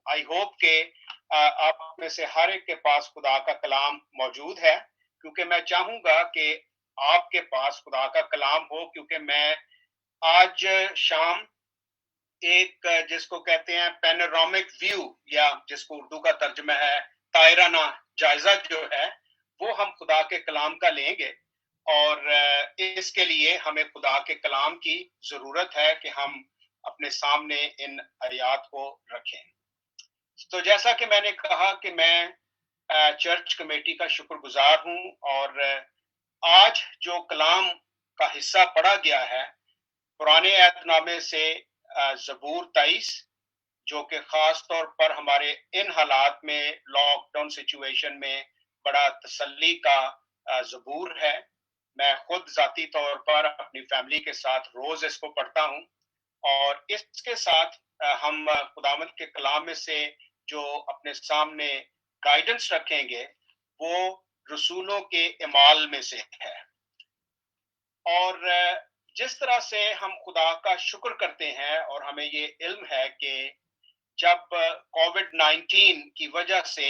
I hope کہ آپ میں سے ہر ایک کے پاس خدا کا کلام موجود ہے، کیونکہ میں چاہوں گا کہ آپ کے پاس خدا کا کلام ہو، کیونکہ میں آج شام ایک جس کو کہتے ہیں پینورامک ویو، یا جس کو اردو کا ترجمہ ہے طائرانہ جائزہ جو ہے، وہ ہم خدا کے کلام کا لیں گے، اور اس کے لیے ہمیں خدا کے کلام کی ضرورت ہے کہ ہم اپنے سامنے ان آیات کو رکھیں۔ تو جیسا کہ میں نے کہا کہ میں چرچ کمیٹی کا شکر گزار ہوں، اور آج جو کلام کا حصہ پڑھا گیا ہے پرانے عہد نامے سے زبور 23، جو کہ خاص طور پر ہمارے ان حالات میں لاک ڈاؤن سچویشن میں بڑا تسلی کا زبور ہے۔ میں خود ذاتی طور پر اپنی فیملی کے ساتھ روز اس کو پڑھتا ہوں، اور اس کے ساتھ ہم خداوند کے کلام میں سے جو اپنے سامنے گائیڈنس رکھیں گے وہ رسولوں کے اعمال میں سے ہے۔ اور جس طرح سے ہم خدا کا شکر کرتے ہیں، اور ہمیں یہ علم ہے کہ جب کووڈ 19 کی وجہ سے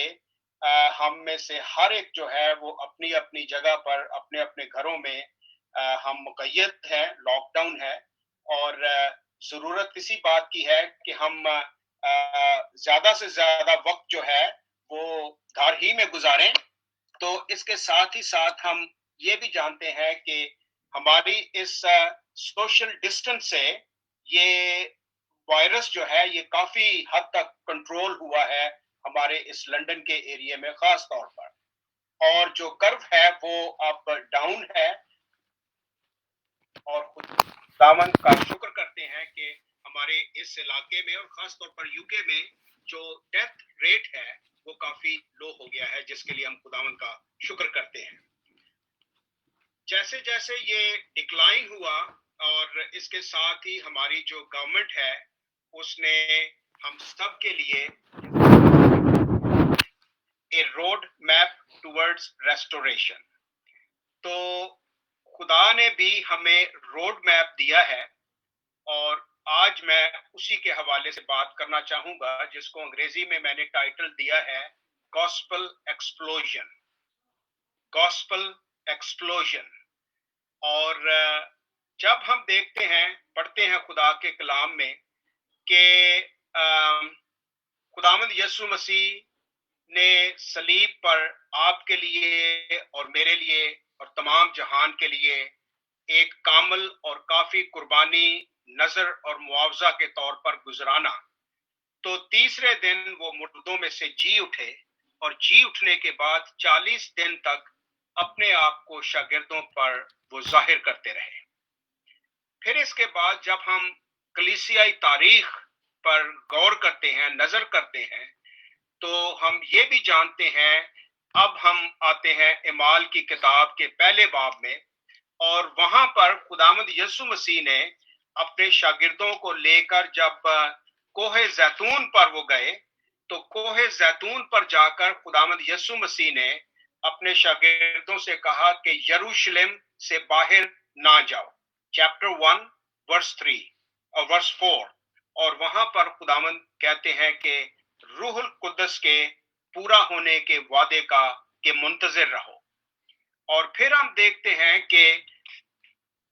ہم میں سے ہر ایک جو ہے وہ اپنی اپنی جگہ پر اپنے اپنے گھروں میں ہم مقید ہیں، لاک ڈاؤن ہے، اور ضرورت کسی بات کی ہے کہ ہم زیادہ سے زیادہ وقت جو ہے وہ گھر ہی میں گزاریں۔ تو اس کے ساتھ ہی ساتھ ہم یہ بھی جانتے ہیں کہ ہماری اس سوشل ڈسٹنس سے یہ وائرس جو ہے یہ کافی حد تک کنٹرول ہوا ہے ہمارے اس لندن کے ایریے میں خاص طور پر، اور جو کرو ہے وہ اب ڈاؤن ہے، اور خداوند کا شکر کرتے ہیں کہ ہمارے اس علاقے میں اور خاص طور پر یو کے میں جو ڈیتھ ریٹ ہے وہ کافی لو ہو گیا ہے، جس کے لیے ہم خداوند کا شکر کرتے ہیں۔ جیسے جیسے یہ ڈکلائن ہوا، اور اس کے ساتھ ہی ہماری جو گورنمنٹ ہے اس نے ہم سب کے لیے اے روڈ میپ ٹورڈز ریسٹوریشن، تو خدا نے بھی ہمیں روڈ میپ دیا ہے، اور آج میں اسی کے حوالے سے بات کرنا چاہوں گا، جس کو انگریزی میں نے ٹائٹل دیا ہے گاسپل ایکسپلوژن۔ Gospel explosion. اور جب ہم دیکھتے ہیں، پڑھتے ہیں خدا کے کلام میں کہ خداوند یسوع مسیح نے صلیب پر آپ کے لیے اور میرے لیے اور تمام جہان کے لیے ایک کامل اور کافی قربانی نظر اور معاوضہ کے طور پر گزرانا، تو تیسرے دن وہ مردوں میں سے جی اٹھے، اور جی اٹھنے کے بعد 40 دن تک اپنے آپ کو شاگردوں پر وہ ظاہر کرتے رہے۔ پھر اس کے بعد جب ہم کلیسیائی تاریخ پر غور کرتے ہیں، نظر کرتے ہیں، تو ہم یہ بھی جانتے ہیں، اب ہم آتے ہیں اعمال کی کتاب کے پہلے باب میں، اور وہاں پر خداوند یسوع مسیح نے اپنے شاگردوں کو لے کر جب کوہ زیتون پر وہ گئے، تو کوہ زیتون پر جا کر خداوند یسوع مسیح نے اپنے شاگردوں سے کہا کہ یروشلم سے باہر نہ جاؤ، چیپٹر 1 ورس 3 اور ورس 4، اور وہاں پر خداوند کہتے ہیں کہ روح القدس کے پورا ہونے کے وعدے کا کہ منتظر رہو۔ اور پھر ہم دیکھتے ہیں کہ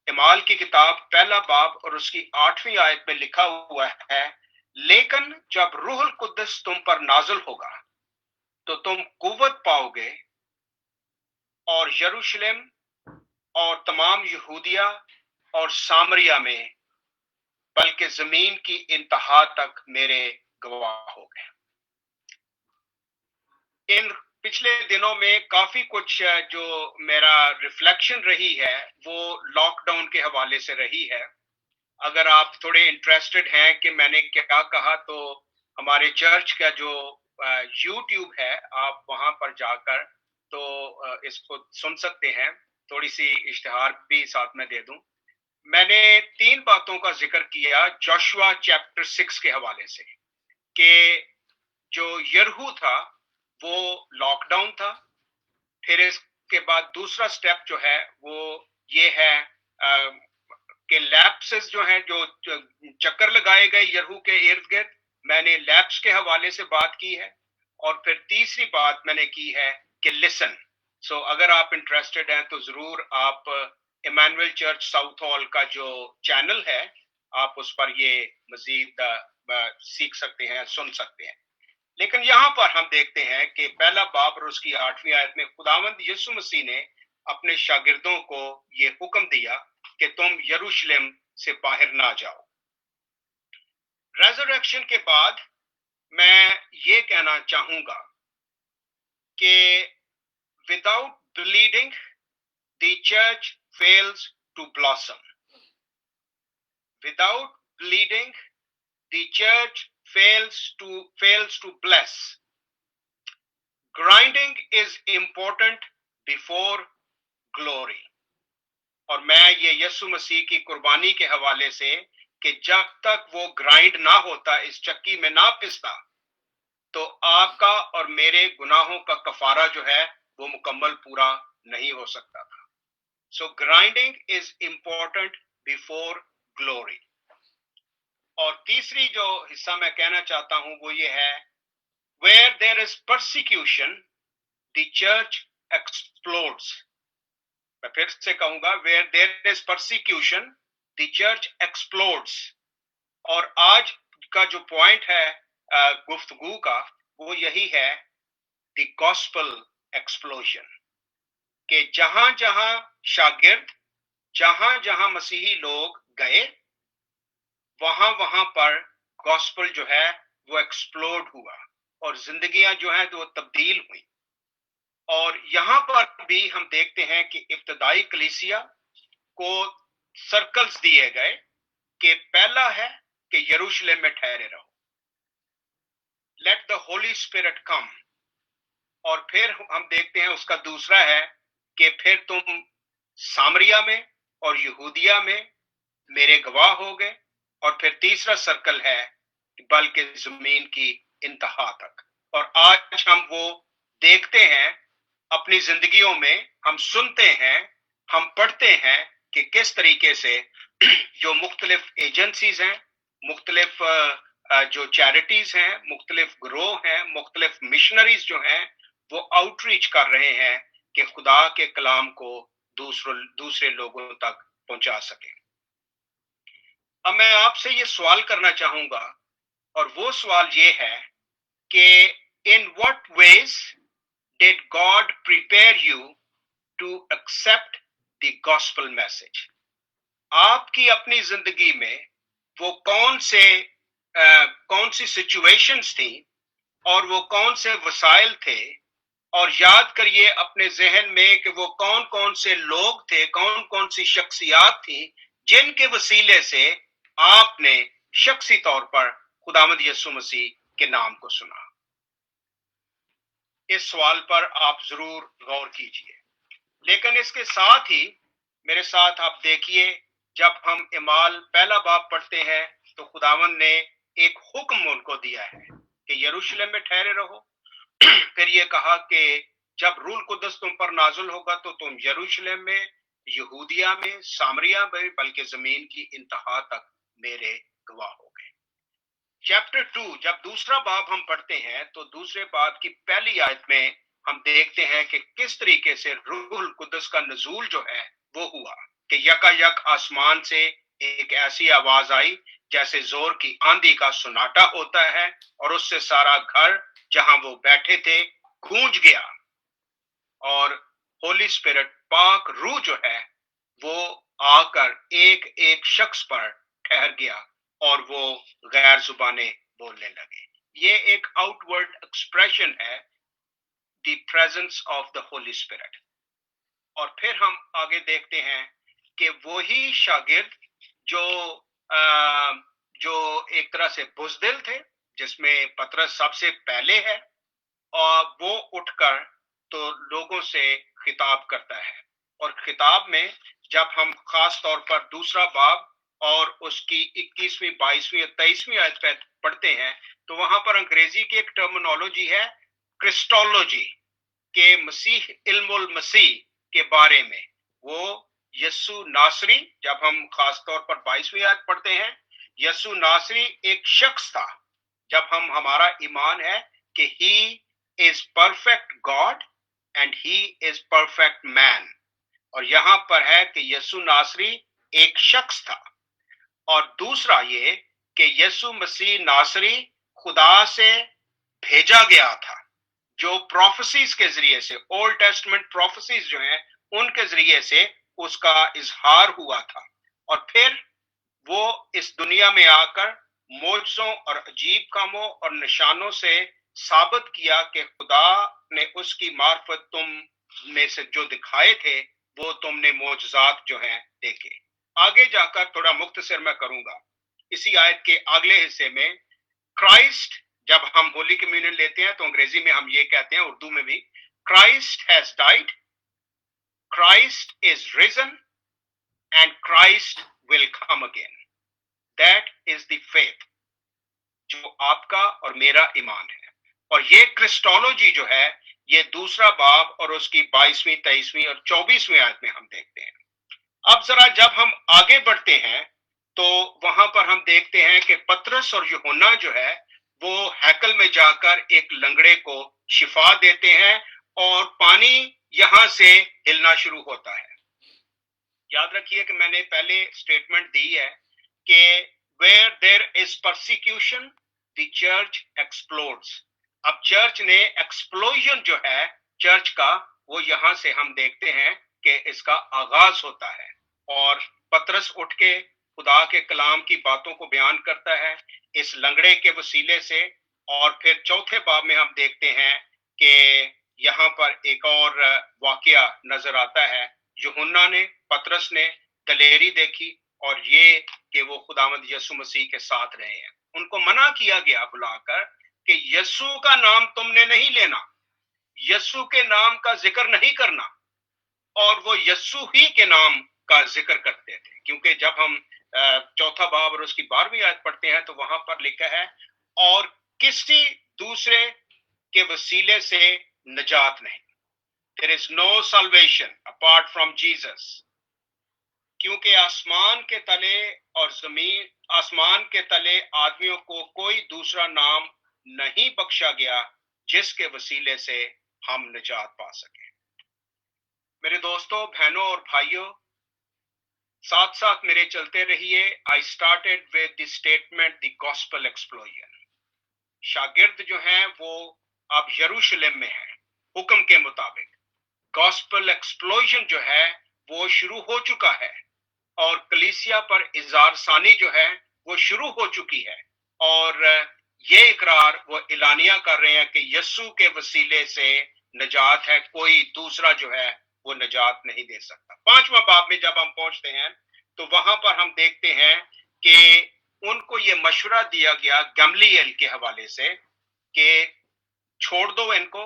اعمال کی کتاب پہلا باب اور اس کی 8ویں آیت میں لکھا ہوا ہے، لیکن جب روح القدس تم پر نازل ہوگا تو تم قوت پاؤ گے، اور یروشلم اور تمام یہودیہ اور سامریہ میں بلکہ زمین کی انتہا تک میرے گواہ ہو گئے۔ ان پچھلے دنوں میں کافی کچھ جو میرا ریفلیکشن رہی ہے وہ لاک ڈاؤن کے حوالے سے رہی ہے۔ اگر آپ تھوڑے انٹرسٹڈ ہیں کہ میں نے کیا کہا، تو ہمارے چرچ کا جو یوٹیوب ہے، آپ وہاں پر جا کر تو اس کو سن سکتے ہیں۔ تھوڑی سی اشتہار بھی ساتھ میں دے دوں، میں نے 3 باتوں کا ذکر کیا جوشوا چیپٹر 6 کے حوالے سے، کہ جو یرہو تھا وہ لاک ڈاؤن تھا۔ پھر اس کے بعد دوسرا سٹیپ جو ہے وہ یہ ہے کہ لیپسز جو ہیں، جو چکر لگائے گئے یرہو کے ارد گرد، میں نے لیبس کے حوالے سے بات کی ہے، اور پھر تیسری بات میں نے کی ہے کہ لسن. سو اگر آپ انٹرسٹڈ ہیں تو ضرور آپ ایمانویل چرچ ساؤتھ ہال کا جو چینل ہے آپ اس پر یہ مزید سیکھ سکتے ہیں، سن سکتے ہیں. لیکن یہاں پر ہم دیکھتے ہیں کہ پہلا باب اور اس کی 8ویں آیت میں خداوند یسوع مسیح نے اپنے شاگردوں کو یہ حکم دیا کہ تم یروشلم سے باہر نہ جاؤ. ریزریکشن کے بعد میں یہ کہنا چاہوں گا کہ without bleeding the church fails to blossom. Without bleeding the church fails to bless. Grinding is important before glory. اور میں یہ یسوع مسیح کی قربانی کے حوالے سے کہ جب تک وہ گرائنڈ نہ ہوتا، اس چکی میں نہ پستا، تو آپ کا اور میرے گناہوں کا کفارہ جو ہے وہ مکمل پورا نہیں ہو سکتا تھا. So grinding is important before glory. اور تیسری جو حصہ میں کہنا چاہتا ہوں وہ یہ ہے where there is persecution the church explodes. میں پھر سے کہوں گا where there is persecution the church explodes. اور آج کا جو پوائنٹ ہے گفتگو کا وہ یہی ہے the gospel explosion. کہ جہاں جہاں شاگرد، جہاں جہاں مسیحی لوگ گئے وہاں وہاں پر گاسپل جو ہے وہ ایکسپلوڈ ہوا اور زندگیاں جو ہیں وہ تبدیل ہوئی. اور یہاں پر بھی ہم دیکھتے ہیں کہ ابتدائی کلیسیا کو سرکلز دیے گئے کہ پہلا ہے کہ یروشلم میں ٹھہرے رہو، لیٹ دا ہولی اسپرٹ کم. اور پھر ہم دیکھتے ہیں اس کا دوسرا ہے کہ پھر تم سامریا میں اور یہودیہ میں میرے گواہ ہو گئے. اور پھر تیسرا سرکل ہے بلکہ زمین کی انتہا تک. اور آج ہم وہ دیکھتے ہیں اپنی زندگیوں میں، ہم سنتے ہیں، ہم پڑھتے ہیں کہ کس طریقے سے جو مختلف ایجنسیز ہیں، مختلف جو چیریٹیز ہیں، مختلف گروہ ہیں، مختلف مشنریز جو ہیں وہ آؤٹ ریچ کر رہے ہیں کہ خدا کے کلام کو دوسرے لوگوں تک پہنچا سکیں. اب میں آپ سے یہ سوال کرنا چاہوں گا، اور وہ سوال یہ ہے کہ in what ways did God prepare you to accept the gospel message? آپ کی اپنی زندگی میں وہ کون سی سچویشنز تھیں اور وہ کون سے وسائل تھے، اور یاد کریے اپنے ذہن میں کہ وہ کون سے لوگ تھے، کون سی شخصیات تھیں جن کے وسیلے سے آپ نے شخصی طور پر خداوند یسوع مسیح کے نام کو سنا. اس سوال پر آپ ضرور غور کیجئے. لیکن اس کے ساتھ ہی میرے ساتھ آپ دیکھیے، جب ہم اعمال پہلا باب پڑھتے ہیں تو خداوند نے ایک حکم ان کو دیا ہے کہ یروشلم میں ٹھہرے رہو. پھر یہ کہا کہ جب روح القدس تم پر نازل ہوگا تو تم یروشلم میں، یہودیہ میں، سامریا میں، بلکہ زمین کی انتہا تک میرے گواہ ہو گئے. چیپٹر 2 جب دوسرا باب ہم پڑھتے ہیں تو دوسرے باب کی پہلی آیت میں ہم دیکھتے ہیں کہ کس طریقے سے روح القدس کا نزول جو ہے وہ ہوا کہ یکا یک آسمان سے ایک ایسی آواز آئی جیسے زور کی آندھی کا سناٹا ہوتا ہے، اور اس سے سارا گھر جہاں وہ بیٹھے تھے گونج گیا، اور ہولی اسپرٹ پاک روح جو ہے وہ آ کر ایک ایک شخص پر ٹھہر گیا اور وہ غیر زبانیں بولنے لگے. یہ ایک آؤٹ ورڈ ایکسپریشن ہے the presence of the holy spirit. اور پھر ہم آگے دیکھتے ہیں کہ وہی شاگرد جو ایک طرح سے بزدل تھے، جس میں پطرس سب سے پہلے ہے، اور وہ اٹھ کر تو لوگوں سے خطاب کرتا ہے. اور خطاب میں جب ہم خاص طور پر دوسرا باب اور اس کی 21ویں 22ویں اور 23ویں آیت پہ پڑھتے ہیں تو وہاں پر انگریزی کی ایک ٹرمینالوجی ہے کرسٹولوجی، کہ مسیح علم المسیح کے بارے میں. وہ یسوع ناصری، جب ہم خاص طور پر 22ویں آیت پڑھتے ہیں، یسوع ناصری ایک شخص تھا جب ہمارا ایمان ہے کہ he is perfect God and he is perfect man, اور یہاں پر ہے کہ یسوع ناصری ایک شخص تھا، اور دوسرا یہ کہ یسوع مسیح ناصری خدا سے بھیجا گیا تھا، جو پروفیسیز کے ذریعے سے، اولڈ ٹیسٹمنٹ پروفیسیز جو ہیں ان کے ذریعے سے اس کا اظہار ہوا تھا، اور پھر وہ اس دنیا میں آ کر معجزوں اور عجیب کاموں اور نشانوں سے ثابت کیا کہ خدا نے اس کی معرفت تم میں سے جو دکھائے تھے وہ تم نے معجزات جو ہیں دیکھے۔ آگے جا کر تھوڑا مختصر میں کروں گا اسی آیت کے اگلے حصے میں، کرائسٹ، جب ہم ہولی کمیونین لیتے ہیں تو انگریزی میں ہم یہ کہتے ہیں، اردو میں بھی، Christ has died, Christ is reason and Christ will come again. That is the faith, جو آپ کا اور میرا ایمان ہے، اور یہ کرسٹولوجی جو ہے یہ دوسرا باب اور اس کی 22ویں 23ویں اور 24ویں آیت میں ہم دیکھتے ہیں۔ اب ذرا جب ہم آگے بڑھتے ہیں تو وہاں پر ہم دیکھتے ہیں کہ پطرس اور یوحنا جو ہے وہ ہیکل میں جا کر ایک لنگڑے کو شفا دیتے ہیں، اور پانی یہاں سے ہلنا شروع ہوتا ہے۔ یاد رکھیے کہ میں نے پہلے سٹیٹمنٹ دی ہے کہ where there is persecution the church explodes۔ اب چرچ نے ایکسپلوژن جو ہے چرچ کا، وہ یہاں سے ہم دیکھتے ہیں کہ اس کا آغاز ہوتا ہے، اور پطرس اٹھ کے خدا کے کلام کی باتوں کو بیان کرتا ہے اس لنگڑے کے وسیلے سے، اور پھر چوتھے باب میں ہم دیکھتے ہیں کہ یہاں پر ایک اور واقعہ نظر آتا ہے، یوحنا نے، پطرس نے دلیری دیکھی، اور یہ کہ وہ خداوند یسوع مسیح کے ساتھ رہے ہیں۔ ان کو منع کیا گیا بلا کر کہ یسوع کا نام تم نے نہیں لینا، یسوع کے نام کا ذکر نہیں کرنا، اور وہ یسوع ہی کے نام کا ذکر کرتے تھے، کیونکہ جب ہم چوتھا باب اور اس کی 12ویں آیت پڑھتے ہیں تو وہاں پر لکھا ہے، اور کسی دوسرے کے وسیلے سے نجات نہیں۔ There is no salvation apart from Jesus۔ کیونکہ آسمان کے تلے اور زمین، آسمان کے تلے آدمیوں کو کوئی دوسرا نام نہیں بخشا گیا جس کے وسیلے سے ہم نجات پا سکیں۔ میرے دوستوں، بہنوں اور بھائیوں، ساتھ ساتھ میرے چلتے رہیے۔ I started with the statement the gospel explosion۔ شاگرد جو ہیں وہ اب یروشلم میں ہیں، حکم کے مطابق گاسپل ایکسپلوژن جو ہے وہ شروع ہو چکا ہے، اور کلیسیا پر اظہار ثانی جو ہے وہ شروع ہو چکی ہے، اور یہ اقرار وہ اعلانیہ کر رہے ہیں کہ یسوع کے وسیلے سے نجات ہے، کوئی دوسرا جو ہے وہ نجات نہیں دے سکتا۔ 5واں باب میں جب ہم پہنچتے ہیں تو وہاں پر ہم دیکھتے ہیں کہ ان کو یہ مشورہ دیا گیا گملیل کے حوالے سے کہ چھوڑ دو ان کو،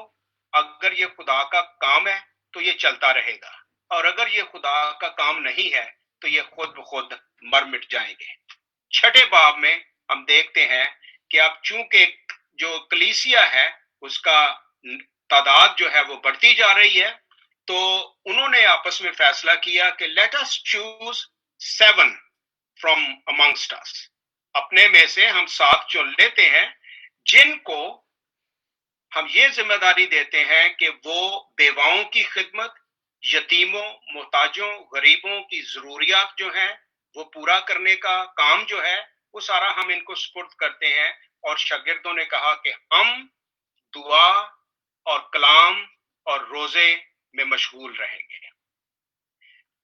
اگر یہ خدا کا کام ہے تو یہ چلتا رہے گا، اور اگر یہ خدا کا کام نہیں ہے تو یہ خود بخود مر مٹ جائیں گے۔ 6 باب میں ہم دیکھتے ہیں کہ اب چونکہ جو کلیسیا ہے اس کا تعداد جو ہے وہ بڑھتی جا رہی ہے، تو انہوں نے آپس میں فیصلہ کیا کہ let us choose 7 from amongst us۔ اپنے میں سے ہم 7 چن لیتے ہیں جن کو ہم یہ ذمہ داری دیتے ہیں کہ وہ بیواؤں کی خدمت، یتیموں، محتاجوں، غریبوں کی ضروریات جو ہیں وہ پورا کرنے کا کام جو ہے وہ سارا ہم ان کو سپرد کرتے ہیں، اور شاگردوں نے کہا کہ ہم دعا اور کلام اور روزے میں مشغول رہیں گے۔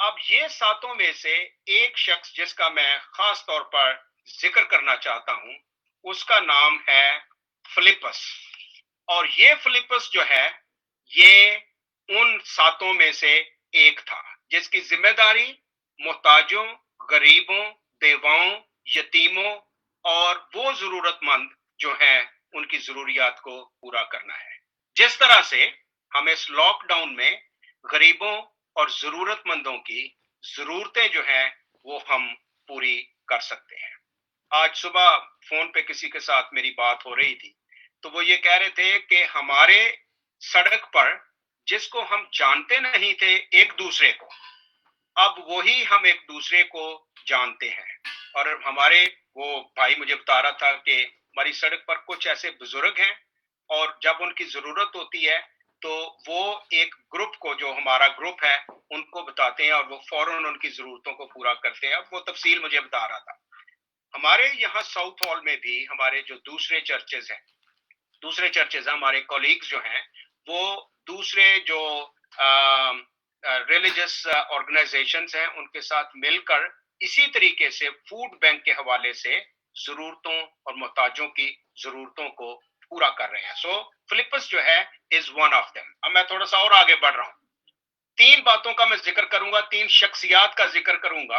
اب یہ 7 میں سے ایک شخص جس کا میں خاص طور پر ذکر کرنا چاہتا ہوں، اس کا نام ہے فلپس، اور یہ فلپس جو ہے یہ ان 7 میں سے ایک تھا جس کی ذمہ داری محتاجوں، غریبوں، بیواؤں، یتیموں اور وہ ضرورت مند جو ہیں ان کی ضروریات کو پورا کرنا ہے۔ جس طرح سے ہم اس لاک ڈاؤن میں غریبوں اور ضرورت مندوں کی ضرورتیں جو ہیں وہ ہم پوری کر سکتے ہیں۔ آج صبح فون پہ کسی کے ساتھ میری بات ہو رہی تھی، تو وہ یہ کہہ رہے تھے کہ ہمارے سڑک پر جس کو ہم جانتے نہیں تھے ایک دوسرے کو، اب وہی ہم ایک دوسرے کو جانتے ہیں۔ اور ہمارے وہ بھائی مجھے بتا رہا تھا کہ ہماری سڑک پر کچھ ایسے بزرگ ہیں اور جب ان کی ضرورت ہوتی ہے تو وہ ایک گروپ کو، جو ہمارا گروپ ہے، ان کو بتاتے ہیں اور وہ فوراً ان کی ضرورتوں کو پورا کرتے ہیں. وہ تفصیل مجھے بتا رہا تھا. ہمارے یہاں ساؤتھ ہال میں بھی ہمارے جو دوسرے چرچز ہیں ہمارے کولیگز جو ہیں، وہ دوسرے جو ریلیجس آرگنائزیشنز ہیں ان کے ساتھ مل کر اسی طریقے سے فوڈ بینک کے حوالے سے ضرورتوں اور محتاجوں کی ضرورتوں کو پورا کر رہے ہیں. سو فلپس جو ہے از ون آف دم. اب میں تھوڑا سا اور آگے بڑھ رہا ہوں. 3 باتوں کا میں ذکر کروں گا، 3 شخصیات کا ذکر کروں گا،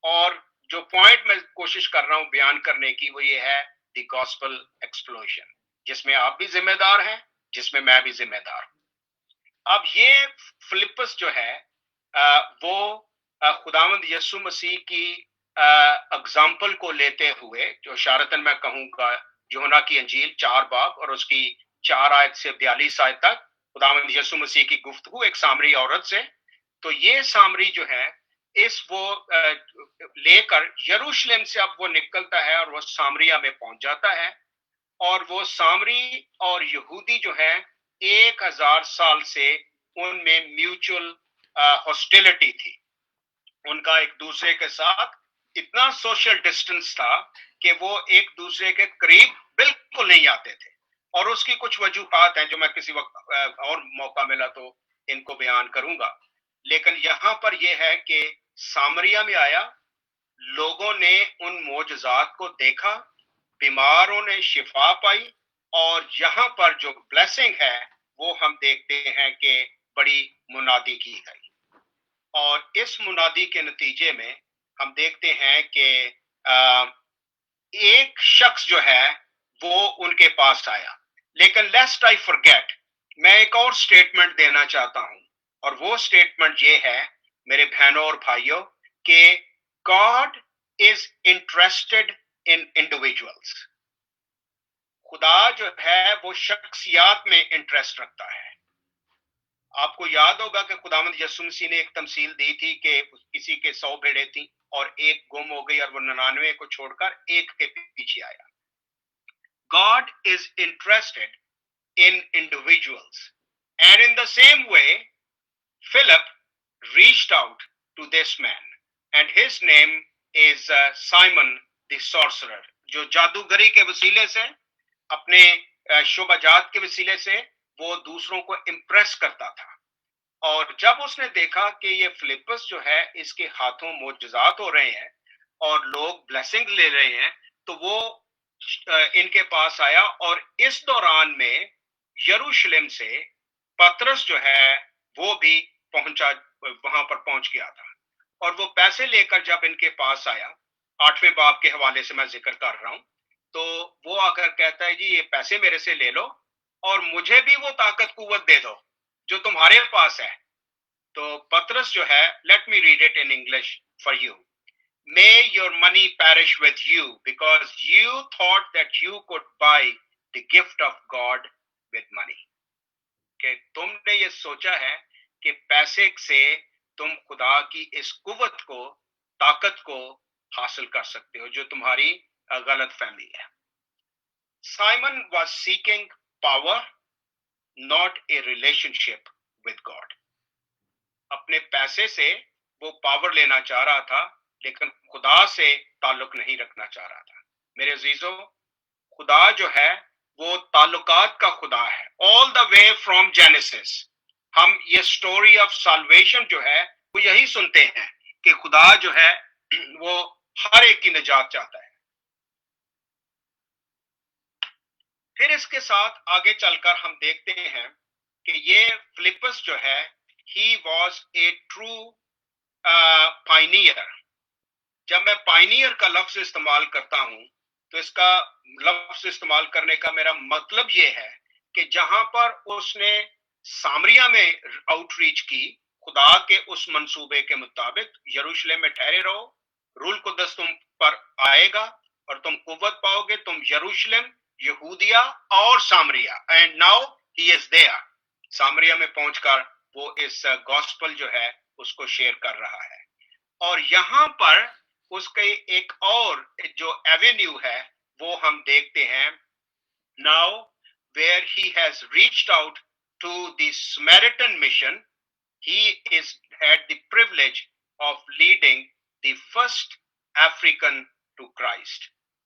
اور جو پوائنٹ میں کوشش کر رہا ہوں بیان کرنے کی وہ یہ ہے دی گاسپل ایکسپلوژن، جس میں آپ بھی ذمہ دار ہیں، جس میں میں بھی ذمہ دار ہوں. اب یہ فلپس جو ہے وہ خداوند یسوع مسیح کی اگزامپل کو لیتے ہوئے، جو اشارتاً میں کہوں گا یوحنا کی انجیل 4 باب اور اس کی 4 آیت سے 42 آیت تک خداوند یسوع مسیح کی گفتگو ایک سامری عورت سے. تو یہ سامری جو ہے وہ لے کر یروشلم سے اب وہ نکلتا ہے اور وہ سامریا میں پہنچ جاتا ہے. اور وہ سامری اور یہودی جو ہے 1000 سال سے ان میں میوچل ہاسٹیلٹی تھی. ان کا ایک دوسرے کے ساتھ اتنا سوشل ڈسٹنس تھا کہ وہ ایک دوسرے کے قریب بالکل نہیں آتے تھے. اور اس کی کچھ وجوہات ہیں جو میں کسی وقت اور موقع ملا تو ان کو بیان کروں گا. لیکن یہاں پر یہ ہے کہ سامریا میں آیا، لوگوں نے ان معجزات کو دیکھا، بیماروں نے شفا پائی، اور یہاں پر جو بلیسنگ ہے وہ ہم دیکھتے ہیں کہ بڑی منادی کی گئی. اور اس منادی کے نتیجے میں ہم دیکھتے ہیں کہ ایک شخص جو ہے وہ ان کے پاس آیا. لیکن لیسٹ آئی فرگیٹ، میں ایک اور سٹیٹمنٹ دینا چاہتا ہوں، اور وہ سٹیٹمنٹ یہ ہے میرے بہنوں اور بھائیوں کہ God is interested in individuals. خدا جو ہے وہ شخصیات میں انٹرسٹ رکھتا ہے. آپ کو یاد ہوگا کہ خداوند یسوع مسیح نے ایک تمثیل دی تھی کہ کسی کے 100 بھیڑیں تھیں اور ایک گم ہو گئی اور وہ 99 کو چھوڑ کر ایک کے پیچھے آیا. God is interested in individuals. And in the same way, Philip reached out to this man. And his name is Simon the sorcerer, جو جادوگری کے وسیلے سے، اپنے شعبہ جات کے وسیلے سے وہ دوسروں کو امپریس کرتا تھا. اور جب اس نے دیکھا کہ یہ فلپس جو ہے اس کے ہاتھوں معجزات ہو رہے ہیں اور لوگ بلیسنگ لے رہے ہیں، تو وہ ان کے پاس آیا. اور اس دوران میں یروشلم سے پطرس جو ہے وہ بھی وہاں پر پہنچ گیا تھا. اور وہ پیسے لے کر جب ان کے پاس آیا، 8ویں باب کے حوالے سے میں ذکر کر رہا ہوں، تو وہ آ کر کہتا ہے جی یہ پیسے میرے سے لے لو اور مجھے بھی وہ طاقت قوت دے دو جو تمہارے پاس ہے. تو پطرس جو ہے، let me read it in English for you. May your money perish with you because you thought that you could buy the gift of God with money. کہ تم نے یہ سوچا ہے کہ پیسے سے تم خدا کی اس قوت کو، طاقت کو حاصل کر سکتے ہو، جو تمہاری غلط فہمی ہے. Simon was seeking power, not a relationship with God. اپنے پیسے سے وہ پاور لینا چاہ رہا تھا لیکن خدا سے تعلق نہیں رکھنا چاہ رہا تھا. میرے عزیزوں، خدا جو ہے وہ تعلقات کا خدا ہے. all the way from Genesis ہم یہ سٹوری آف سالویشن جو ہے وہ یہی سنتے ہیں کہ خدا جو ہے وہ ہر ایک کی نجات چاہتا ہے. پھر اس کے ساتھ آگے چل کر ہم دیکھتے ہیں کہ یہ فلپس جو ہے he was a true pioneer. جب میں پائنیئر کا لفظ استعمال کرتا ہوں تو اس کا لفظ استعمال کرنے کا میرا مطلب یہ ہے کہ جہاں پر اس نے سامریا میں آؤٹ ریچ کی، خدا کے اس منصوبے کے مطابق یروشلم میں ٹھہرے رہو، روح القدس تم پر آئے گا اور تم قوت پاؤ گے، تم یروشلم، یہودیا اور Samaria. And now he is there. Samaria میں پہنچ کر وہ اس گاسپل جو ہے اس کو شیئر کر رہا ہے. اور یہاں پر اس کے ایک اور جو ایونیو ہے وہ ہم دیکھتے ہیں Now, where he has reached out to the Samaritan mission, he is had the privilege of leading the first African to Christ.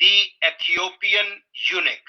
the Ethiopian eunuch,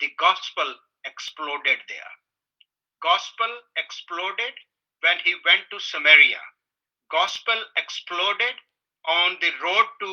The gospel exploded there. Gospel exploded when he went to Samaria. Gospel exploded on the road to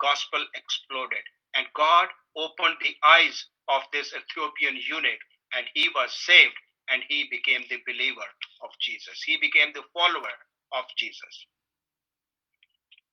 gospel exploded and God opened the eyes of this Ethiopian eunuch and he was saved and he became the believer of Jesus. He became the follower of Jesus.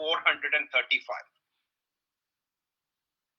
435।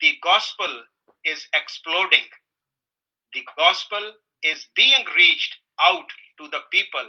The gospel is exploding. The gospel is being reached out to the people.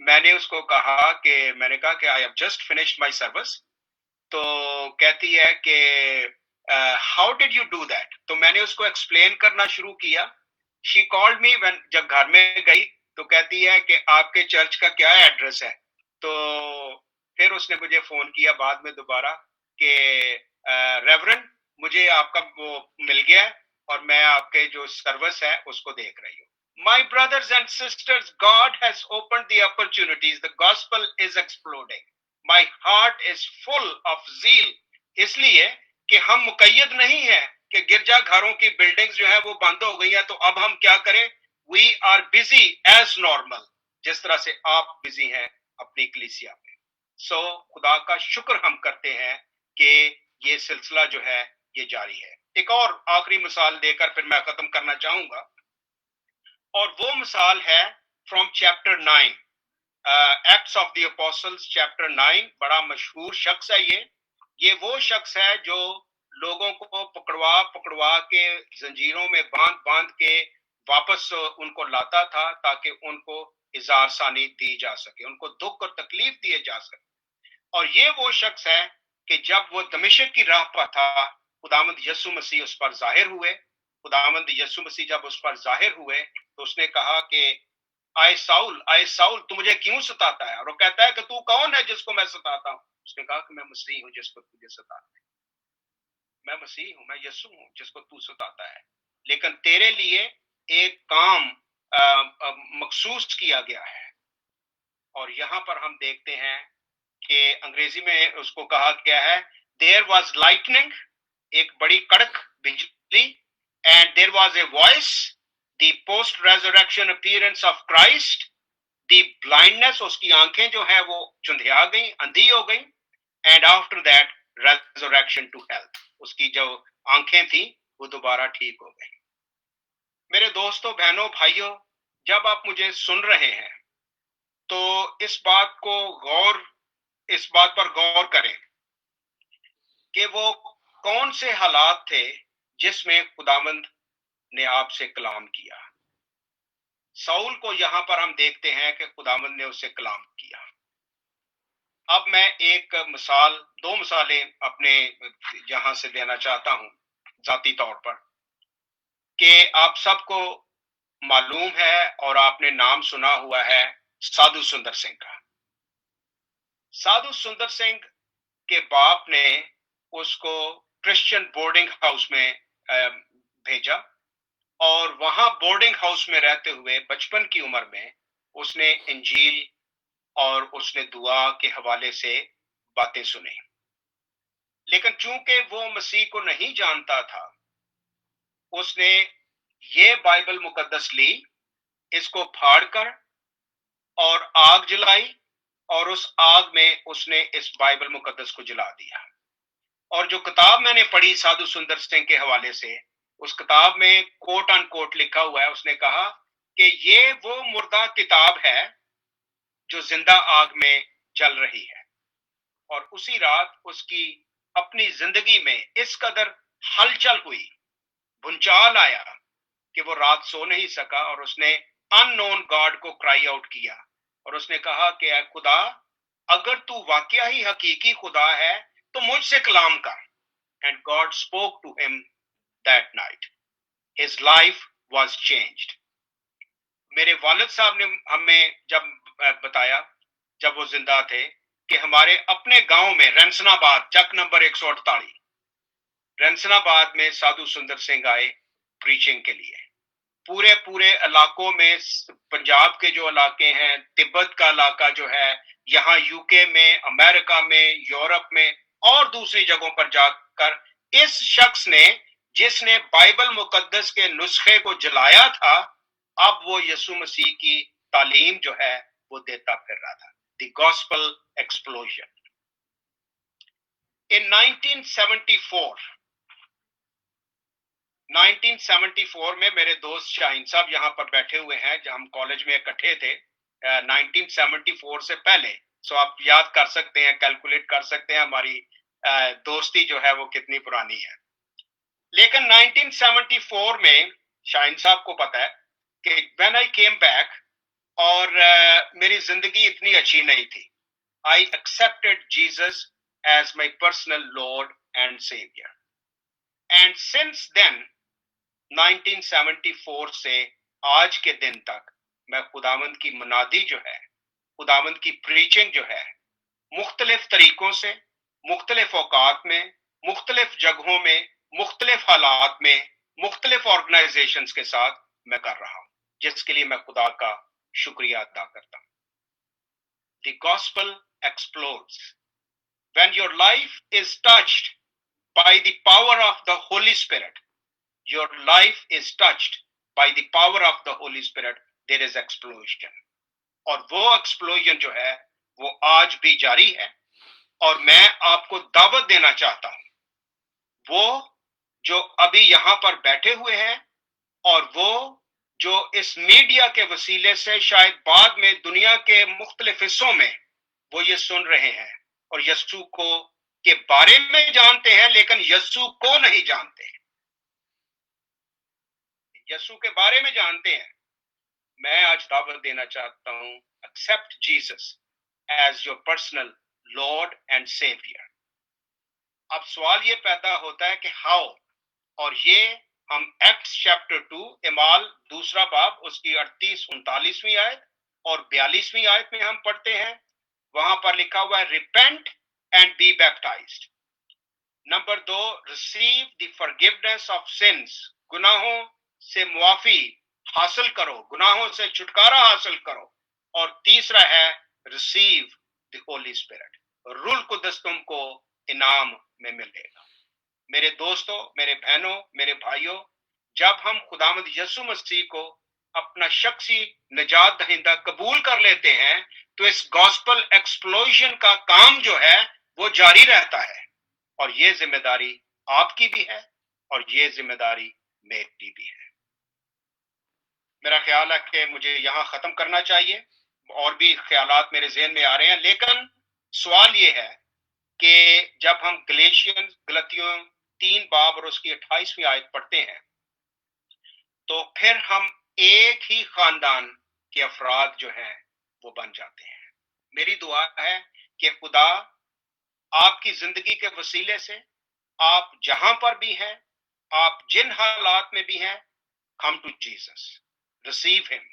میں نے اس کو کہا کہ میں نے کہا کہ I have just finished my service. تو کہتی ہے کہ how did you do that. تو میں نے اس کو ایکسپلین کرنا شروع کیا. شی کالڈ می وین جب گھر میں گئی تو کہتی ہے کہ آپ کے چرچ کا کیا ایڈریس ہے. تو پھر اس نے مجھے فون کیا بعد میں دوبارہ کہ ریورنڈ مجھے آپ کا وہ مل گیا ہے اور میں آپ کے جو سروس ہے اس کو دیکھ رہی ہوں. My brothers and sisters, God has opened the opportunities. The gospel is exploding. My heart is full of zeal. اس لیے کہ ہم مقید نہیں ہیں کہ گرجا گھروں کی بلڈنگز جو ہے وہ بند ہو گئی ہیں تو اب ہم کیا کریں. We are busy as normal. جس طرح سے آپ بزی ہیں اپنی کلیسیا میں. سو خدا کا شکر ہم کرتے ہیں کہ یہ سلسلہ جو ہے یہ جاری ہے. ایک اور آخری مثال دے کر پھر میں ختم کرنا چاہوں گا اور وہ مثال ہے from chapter 9 Acts of the Apostles chapter 9. بڑا مشہور شخص ہے یہ وہ شخص ہے جو لوگوں کو پکڑوا کے زنجیروں میں باندھ کے واپس ان کو لاتا تھا تاکہ ان کو اظہار ثانی دی جا سکے, ان کو دکھ اور تکلیف دیے جا سکے. اور یہ وہ شخص ہے کہ جب وہ دمشق کی راہ پر تھا خداوند یسوع مسیح اس پر ظاہر ہوئے. خداوند یسوع مسیح جب اس پر ظاہر ہوئے تو اس نے کہا کہ آئے ساؤل تو مجھے کیوں ستاتا ہے. اور وہ کہتا ہے کہ تو کون ہے جس کو میں ستاتا ہوں. اس نے کہا کہ میں مسیح ہوں جس کو تجھے ستاتا ہے. میں مسیح ہوں, میں یسوع ہوں جس کو تو ستاتا ہے. لیکن تیرے لیے ایک کام مخصوص کیا گیا ہے. اور یہاں پر ہم دیکھتے ہیں کہ انگریزی میں اس کو کہا گیا ہے there was lightning, ایک بڑی کڑک بجلی, and there was a voice, the post resurrection appearance of Christ, the blindness, اس کی آنکھیں جو ہے وہ چندھیا گئیں, اندھی ہو گئیں, and after that resurrection to health, اس کی جو آنکھیں تھیں وہ دوبارہ ٹھیک ہو گئیں. میرے دوستوں بہنوں بھائیوں, جب آپ مجھے سن رہے ہیں تو اس بات پر غور کریں کہ وہ کون سے حالات تھے جس میں خداوند نے آپ سے کلام کیا. ساؤل کو یہاں پر ہم دیکھتے ہیں کہ خداوند نے اس سے کلام کیا. اب میں دو مثالیں اپنے یہاں سے دینا چاہتا ہوں ذاتی طور پر کہ آپ سب کو معلوم ہے اور آپ نے نام سنا ہوا ہے سادھو سندر سنگھ کا. سادھو سندر سنگھ کے باپ نے اس کو کرسچن بورڈنگ ہاؤس میں بھیجا اور وہاں بورڈنگ ہاؤس میں رہتے ہوئے بچپن کی عمر میں اس نے انجیل اور اس نے دعا کے حوالے سے باتیں سنی. لیکن چونکہ وہ مسیح کو نہیں جانتا تھا اس نے یہ بائبل مقدس لی, اس کو پھاڑ کر اور آگ جلائی اور اس آگ میں اس نے اس بائبل مقدس کو جلا دیا. اور جو کتاب میں نے پڑھی سادھو سندر سنگھ کے حوالے سے, اس کتاب میں کوٹ ان کوٹ لکھا ہوا ہے, اس نے کہا کہ یہ وہ مردہ کتاب ہے جو زندہ آگ میں جل رہی ہے. اور اسی رات اس کی اپنی زندگی میں اس قدر ہلچل ہوئی, بھونچال آیا کہ وہ رات سو نہیں سکا اور اس نے ان نون گاڈ کو کرائی آؤٹ کیا اور اس نے کہا کہ اے خدا, اگر تو واقعہ ہی حقیقی خدا ہے تو مجھ سے کلام کر. And God spoke to him that night. His life was changed. میرے والد صاحب نے ہمیں جب بتایا جب وہ زندہ تھے کہ ہمارے اپنے گاؤں میں رنسن آباد چک نمبر 148 رنسن آباد میں سادھو سندر سنگھ آئے پریچنگ کے لیے. پورے علاقوں میں پنجاب کے جو علاقے ہیں, تبت کا علاقہ جو ہے, یہاں یو کے میں, امریکہ میں, یورپ میں اور دوسری جگہوں پر جا کر اس شخص نے جس نے بائبل مقدس کے نسخے کو جلایا تھا اب وہ یسوع مسیح کی تعلیم جو ہے وہ دیتا پھر رہا تھا. دی گاسپل ایکسپلوژن. ان 1974 میں میرے دوست شاہین صاحب یہاں پر بیٹھے ہوئے ہیں, جب ہم کالج میں اکٹھے تھے 1974 سے پہلے. سو آپ یاد کر سکتے ہیں, کیلکولیٹ کر سکتے ہیں ہماری دوستی جو ہے وہ کتنی پرانی ہے. لیکن 1974 میں شاہین صاحب کو پتا ہے کہ when I came back اور میری زندگی اتنی اچھی نہیں تھی. I accepted Jesus as my personal Lord and Savior. And since then, 1974 سے آج کے دن تک میں خداوند کی منادی جو ہے، خداوند کی پریچنگ جو ہے، مختلف طریقوں سے، مختلف اوقات میں، مختلف جگہوں میں، مختلف حالات میں، مختلف آرگنائزیشنز کے ساتھ میں کر رہا ہوں، جس کے لیے میں خدا کا شکریہ ادا کرتا ہوں. The gospel explodes. When your life is touched by the power of the Holy Spirit, your life is touched by the power of the Holy Spirit, there is explosion. اور وہ ایکسپلوژن جو ہے وہ آج بھی جاری ہے. اور میں آپ کو دعوت دینا چاہتا ہوں، وہ جو ابھی یہاں پر بیٹھے ہوئے ہیں اور وہ جو اس میڈیا کے وسیلے سے شاید بعد میں دنیا کے مختلف حصوں میں وہ یہ سن رہے ہیں اور یسوع کو کے بارے میں جانتے ہیں لیکن یسوع کو نہیں جانتے، یسوع کے بارے میں جانتے ہیں. میں آج دعوت دینا چاہتا ہوں، accept Jesus as your personal Lord and Savior. اب سوال یہ پیدا ہوتا ہے کہ ہاؤ، اور یہ ہم ایکٹس چیپٹر 2 اعمال دوسرا باب اس کی 38-39 آیت اور 42 آیت میں ہم پڑھتے ہیں. وہاں پر لکھا ہوا ہے repent and be baptised. Number 2 receive the forgiveness of sins، گناہوں سے معافی حاصل کرو، گناہوں سے چھٹکارا حاصل کرو. اور تیسرا ہے ریسیو دی ہولی اسپرٹ، روح القدس تم کو انعام میں ملے گا. میرے دوستوں، میرے بہنوں، میرے بھائیوں، جب ہم خداوند یسوع مسیح کو اپنا شخصی نجات دہندہ قبول کر لیتے ہیں تو اس گاسپل ایکسپلوژن کا کام جو ہے وہ جاری رہتا ہے. اور یہ ذمہ داری آپ کی بھی ہے اور یہ ذمہ داری میری بھی ہے. میرا خیال ہے کہ مجھے یہاں ختم کرنا چاہیے، اور بھی خیالات میرے ذہن میں آ رہے ہیں، لیکن سوال یہ ہے کہ جب ہم گلتیوں 3 باب اور اس کی 28ویں آیت پڑھتے ہیں تو پھر ہم ایک ہی خاندان کے افراد جو ہیں وہ بن جاتے ہیں. میری دعا ہے کہ خدا آپ کی زندگی کے وسیلے سے، آپ جہاں پر بھی ہیں، آپ جن حالات میں بھی ہیں، come to Jesus, receive him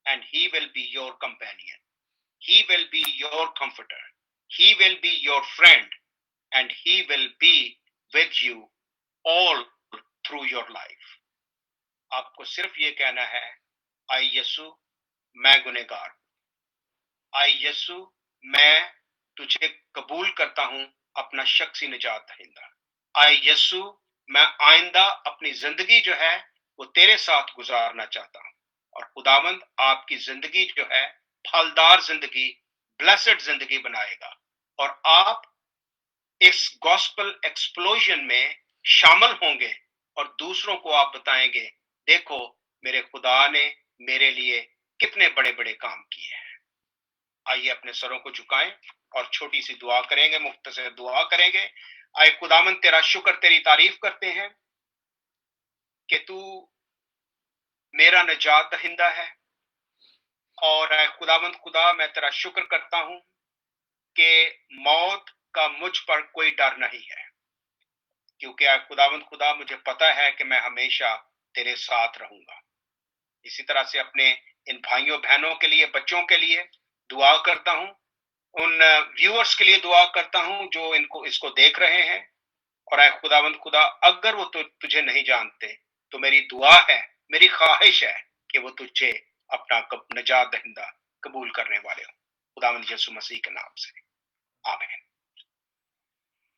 and he will be your companion, he will be your comforter, he will be your friend and he will be with you all through your life. آپ کو صرف یہ کہنا ہے، آئی یسوع میں گنہگار ہوں، آئی یسوع میں تجھے قبول کرتا ہوں اپنا شخصی نجات دہندہ، آئی یسوع میں آئندہ اپنی زندگی جو ہے وہ تیرے ساتھ گزارنا چاہتا ہوں. اور خداوند آپ کی زندگی جو ہے پھلدار زندگی، بلیسڈ زندگی بنائے گا، اور آپ اس گاسپل ایکسپلوژن میں شامل ہوں گے اور دوسروں کو آپ بتائیں گے، دیکھو میرے خدا نے میرے لیے کتنے بڑے بڑے کام کیے ہیں. آئیے اپنے سروں کو جھکائیں اور چھوٹی سی دعا کریں گے، مختصر دعا کریں گے. آئے خداوند تیرا شکر، تیری تعریف کرتے ہیں کہ تو میرا نجات دہندہ ہے. اور اے خداوند خدا، میں تیرا شکر کرتا ہوں کہ موت کا مجھ پر کوئی ڈر نہیں ہے، کیونکہ اے خداوند خدا مجھے پتا ہے کہ میں ہمیشہ تیرے ساتھ رہوں گا. اسی طرح سے اپنے ان بھائیوں بہنوں کے لیے، بچوں کے لیے دعا کرتا ہوں، ان ویورز کے لیے دعا کرتا ہوں جو اس کو دیکھ رہے ہیں. اور اے خداوند خدا، اگر وہ تجھے نہیں جانتے تو میری دعا ہے، میری خواہش ہے کہ وہ تجھے اپنا نجات دہندہ قبول کرنے والے ہوں. خداوند یسوع مسیح کے نام سے آمین.